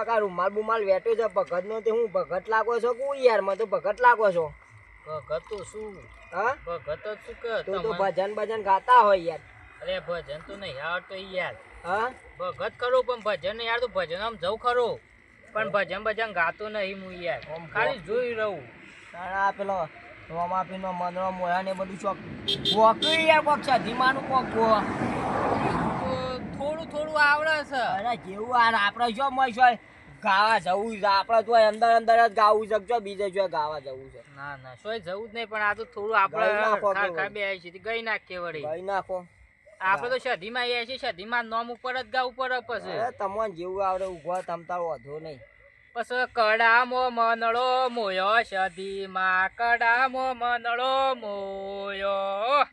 કાકા રૂમાલ બુમાલ વેટ્યો છે ભગત નો તે હું ભગત લાગો છો કુ યાર મને તો ભગત લાગો છો ભગત તો શું હા ભગત શું કે તું તો ભજન ભજન ગાતા હોય યાર અરે ભજન તો નહીં આવડતો યાર હા ભગત કરું પણ ભજન નહીં યાર તો ભજન આમ જવું ખરું પણ ભજન ભજન ગાતો નહીં હું યાર ખાલી જોઈ રહું આ પેલો રોમાપીનો મનરો મોયા ને બધું ચોક વોકરી યાર કોક છે ધીમાનું કોક થોડું થોડું આવડે છે અરે જેવું આ આપણે જો મય છે ગાવા જવું છે આપણે તો અંદર અંદર જ ગાવું છે જો બીજે જો ગાવા જવું છે ના ના સોય જવું જ નહીં પણ આ તો થોડું આપણે ખાખા બે આવી છે ગઈ નાખીએ વળી ગઈ નાખો આપણે તો સધીમાં આવ્યા છીએ સધીમાં નામ ઉપર જ ગાવું પડે પછી તમને જેવું આવડે ઉભા તમતાર વધો નહીં પછી કડામો મનડો મોયો સધીમાં કડામો મનડો મોયો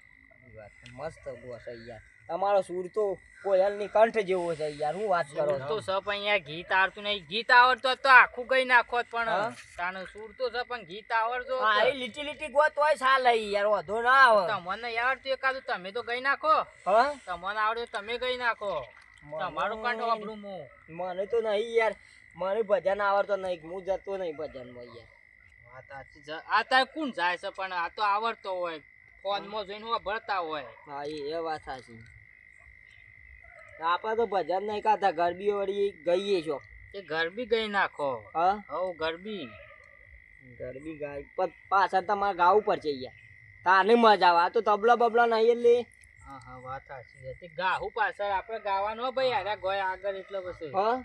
મસ્ત ગોસે યાર તમારો સુર તો કોયલની કંઠ જેવો છે યાર હું વાત કરો તો સપ અહીંયા ગીત આવડતું નહીં ગીત આવડતો તો આખું ગઈ નાખો પણ તાનો સુર તો છે પણ ગીત આવડતો હા એ લીટી લીટી ગોત હોય ચાલે યાર વધો ના આવે તમને આવડતું એકાદું તમે તો ગઈ નાખો હા તમને આવડે તમે ગઈ નાખો તમારું કંઠ વાપરું હું મને તો નહીં યાર મને ભજન આવડતો નહીં હું જતો નહીં ભજનમાં યાર વાત સાચી છે આ તાર કોણ જાય છે પણ આ તો આવડતો હોય ફોનમાં જોઈને ભરતા હોય હા એ વાત સાચી આપણે તો ભજન નહીં ગાતા ગરબી વળી ગઈએ છો એ ગરબી ગઈ નાખો હા હવ ગરબી ગાય પણ પાછળ તમારે ગાવું પડશે યાર તાને મજા આવે આ તો તબલા બબલા નહીં એટલે હા હા વાત સાચી છે ગાહું પાછળ આપણે ગાવાનું હો ભાઈ અરે ગોય આગળ એટલે પછી હા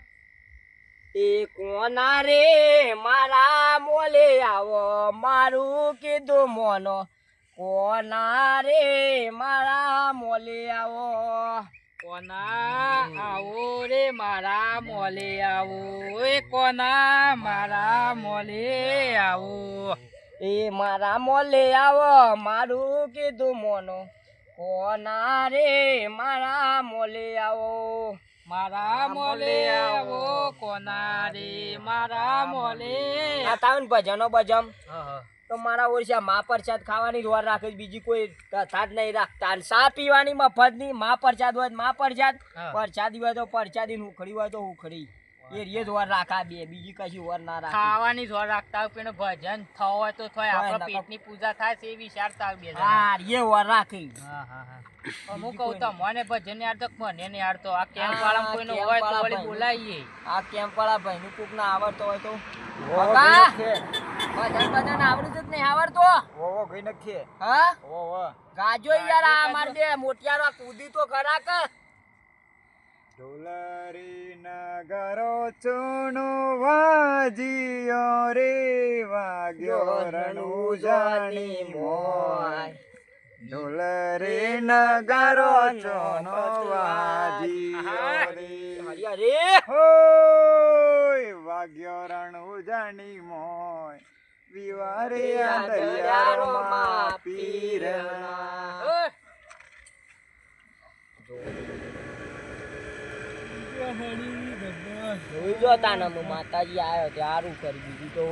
એ કોના રે મારા મોલે આવો મારું કીધું મોનો કોના રે મારા મોલે આવો કોના આવો રે મારા મોલે આવો એ કોના મારા મોલે આવો એ મારા મોલે આવો મારું કીધું મોનો કોના રે મારા મોલે આવો મારા મોલે આવો કોના રે મારા મોલે આ તાવન ભજનો ભજમ હા તો મારા ઓરસા મા પ્રસાદ ખાવાની જ વાર રાખે બીજી કોઈ કથા જ નહીં રાખતા ચા પીવાની મફત ની મા પ્રસાદ હોય મા પ્રસાદ પ્રસાદી હોય તો પ્રસાદી ઉખડી હોય તો ઉખડી એ રીએ જ વાર રાખા બે બીજી કશી વાર ના રાખે ખાવાની જ વાર રાખતા હોય ભજન થયો હોય તો થાય આપણા પેટની પૂજા થાય છે એ વિચારતા બે હા રીએ વાર રાખી હા હા હા હું કહું તો મને ભજન યાર તો મને ને યાર તો આ કેમ્પ વાળા કોઈનો હોય તો વળી બોલાવીએ આ કેમ્પ વાળા ભાઈ નું કોક ના આવડતો હોય તો ભજન ભજન આવડતું જ નહીં આવડતો ઓ ગઈ નખીએ હા ઓ ગાજો યાર આ માર બે મોટિયારો કૂદી તો ખરા કે ઢોલરી નગરો ચૂનો વાજીયો રે વાગ્યો રણુ જાણી મોય ઢોલરી નગરો ચૂનો વાજીયો રે હોય વાગ્યો રણુ જાણી મોય વિવારે અંધયારોમાં પીરના જોઈ જો તાને માતાજી આવ્યો ત્યારું કરી દીધું તો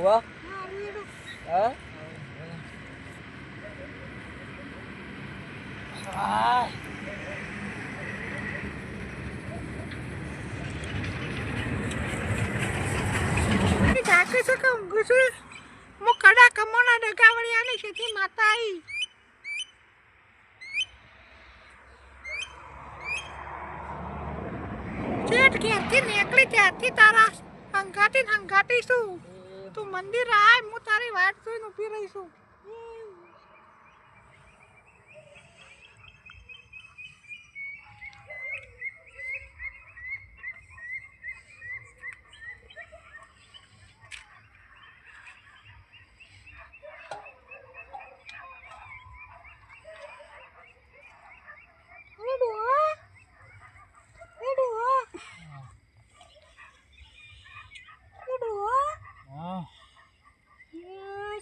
નીકળી ત્યાંથી તારા હંગાતી શું તું મંદિર આય હું તારી વાટ જોઈને ઉભી રહીશું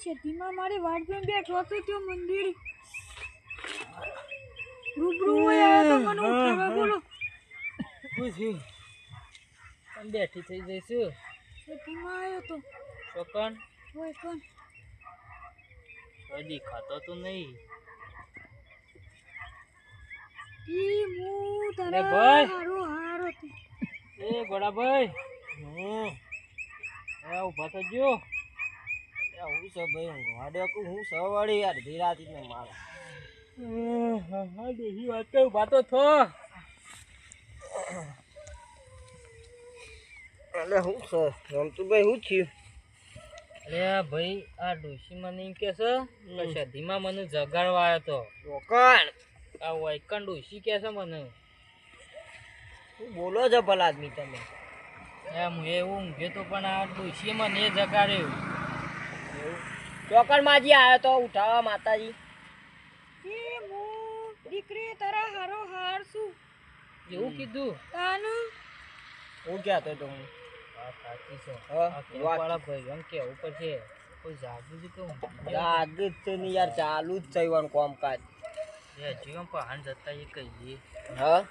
છેતીમાં મારી વાટ જોઈને બેઠો હતો ત્યાં મંદિર રૂબરૂ આવ્યો તો મને ઉઠાવા બોલો પૂછી પણ બેઠી થઈ જઈશું છેતીમાં આવ્યો તો ચોકન હોય કોણ કોઈ દેખાતો તો નહીં ઈ હું તારા ભાઈ. હારો હારો એ ગોડાભાઈ ઉભા થજો. હું છે ભાઈ વાડે હું સવાળી યાર ધીરાતી ને મારા ડોશી વાત તો ઉભા તો થો. એટલે હું છે રમતુભાઈ હું થયું? અરે ભાઈ આ ડોશી મને એમ કે છે કે સધીમાં મને જગાડવા આવ્યો તો. રોકણ આ વૈકણ ડોશી કે છે મને. શું બોલો છો ભલા આદમી તમે? એમ એવું ઊંઘે તો પણ આ ડોશીએ મને જગાડ્યો. ચોકડ માજી આવ્યો તો ઉઠાવવા માતાજી. એ હું દીકરી તારા હારો હાર છું એવું કીધું? તાનું હું કહેતો તો હું વાત સાચી છે. હા, આ કેમ્પવાળા ભાઈ એમ કેવું પડશે કોઈ જાગું જ કહું રાગ જ છે ને યાર ચાલુ જ થયું કોમકાજ. જીવન પહાણ જતા એ કહીએ. હા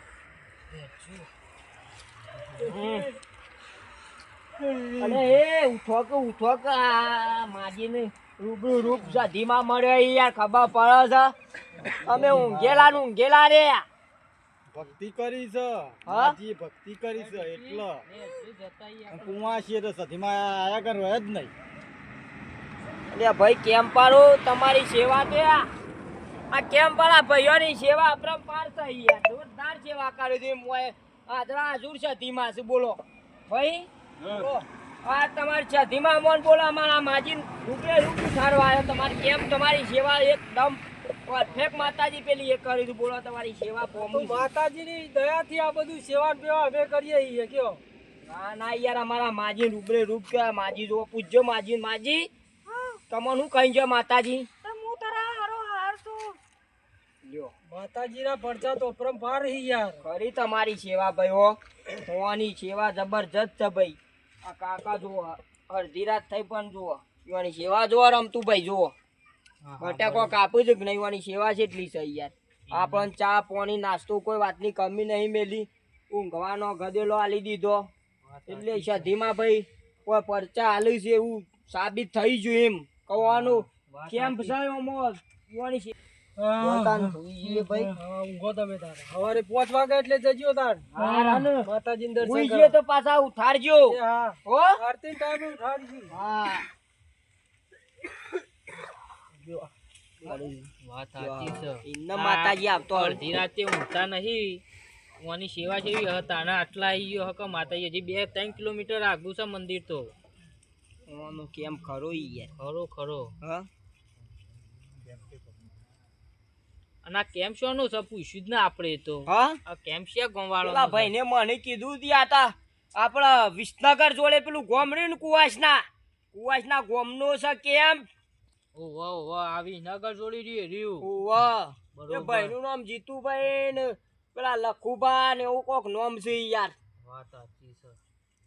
અને એ ઉઠો કે આ માજીને રૂબરૂ રૂપ સધીમાં મળ્યો ઈ યાર ખબર પડે છે. અમે ઊંઘેલા રે. ભક્તિ કરી છે હા? માજી ભક્તિ કરી છે એટલે કુવા છીએ તો સધીમાં આયા કર હોય જ નહીં. એટલે ભાઈ કેમ્પારો તમારી સેવા તે આ કેમ્પાળા ભાઈઓની સેવા અપરંપાર થઈ યાર જોરદાર સેવા કરી છે મોય આદરા હજુર સધીમાં છે બોલો ભાઈ. આ તમારી સધીમાં મોન બોલો અમારા માજી રૂપે રૂપ ઉઠાડવા આવ્યો તમારી કેમ તમારી સેવા એકદમ પરફેક્ટ માતાજી પેલી એ કરી છે બોલો તમારી સેવા પોમી માતાજીની દયાથી આ બધું સેવા પેવા અમે કરીએ છીએ કયો. ના યાર અમારા માજી રૂબરે રૂપ કે માજી જો પૂજ્યો માજી તમને હું કહી છે માતાજી? હું તારા હારો હાર છું લ્યો માતાજીના પડચા તો પરંપાર હી યાર. ખરી તમારી સેવા ભાઈ હો હોવાની સેવા જબરજસ્ત છે ભાઈ. આ કાકા જુઓ અડધી રાત થઈ પણ જુઓ યુવાની સેવા જુઓ રમતું ભાઈ જુઓ બટાકો કાપું જ નહીં યુવાની સેવા છે એટલી છે યાર. આપણને ચા પાણી નાસ્તો કોઈ વાતની કમી નહીં મેલી ઊંઘવાનો ગદેલો આલી દીધો એટલે સધીમાં ભાઈ કોઈ પરચા આલ્યું છે એવું સાબિત થઈ ગયું એમ કહેવાનું કેમ્પ છે એમાં યુવાની ઊંઘો તમે તાર સવારે 5 વાગે એટલે જજો તાર માતાજીને દર્શન ઉઈ તો પાછા ઉઠાડજો હા હો. આરતી ટાઈમે ઉઠાડજી. હા વાત સાચી છે. ઇન્ના માતાજી આપતો અડધી રાતે ઊંઘતા નહીં. ઓની સેવા જેવી હતા ને આટલા આવી ગયો હક માતાજી હજી 2-3 કિલોમીટર આગું છે મંદિર તો. ઓનો કેમ ખરો ઈ યાર ખરો. હા અને આ કેમ્પ શોનું છે પૂછ્યું જ ને આપણે તો. હા આ કેમ્પ છે ગોમવાળો. પેલા ભાઈને મને કીધું તી આતા આપણા વિસનગર જોડે પેલું ગોમ રહ્યું ને કુવાસના ગોમનો છે કેમ્પ. ઓહો આવી નગર જોડી રહ્યું. ઓવા એ બરોબર. ભાઈનું નામ જીતુભાઈ ને પેલા લખુબા ને એવું કોક નામ છે ઈ યાર. વાત સાચી છે.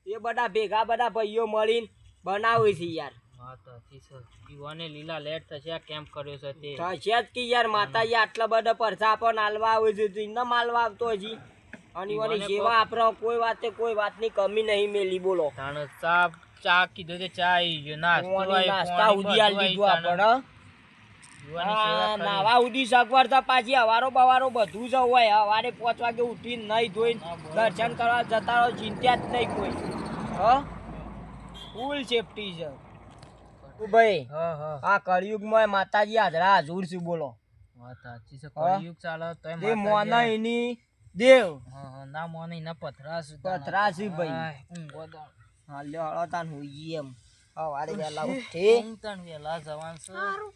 એ બધા બધા ભાઈઓ મળીને બનાવે છે યાર. વાત સાચી છે. યુવાને લીલા લેટ થશે આ કેમ્પ કર્યો છે તે. થશે જ કે યાર માતાજી આટલા બધા પરસા પણ આલવા આવે છે ઇન્ના માલવા આવતો હજી અને એની સેવા આપણે કોઈ વાતની કમી નહીં મેલી બોલો. તાણ ચા કીધું કે ચા આવી ગયો નાસ્તા ઉધી આલ દીધું આપણે. હા નાવા ઉધી સગવડતા પાછી હવારો બવારો બધું જ હોય. હવારે 5 વાગે ઉઠીને નહીં ધોઈને દર્શન કરવા જતા રહો ચિંતા જ નહીં કોઈ. હા ફૂલ સેફટી છે ભાઈ. આ કળિયુગમાં માતાજી હાજરા હજુર છે બોલો. વાત સાચી છે. હા? કળિયુગ ચાલે તોય તે મોના માતાજી એની દેવ ના મોને ના પથરાશ પથરાશી ભાઈ. ઊંઘો તો હા લ્યો હળો તાન હોઈએ એમ હવારે વહેલા ઉઠી ઊંઘ તણ વેલા જવાન છે. હારું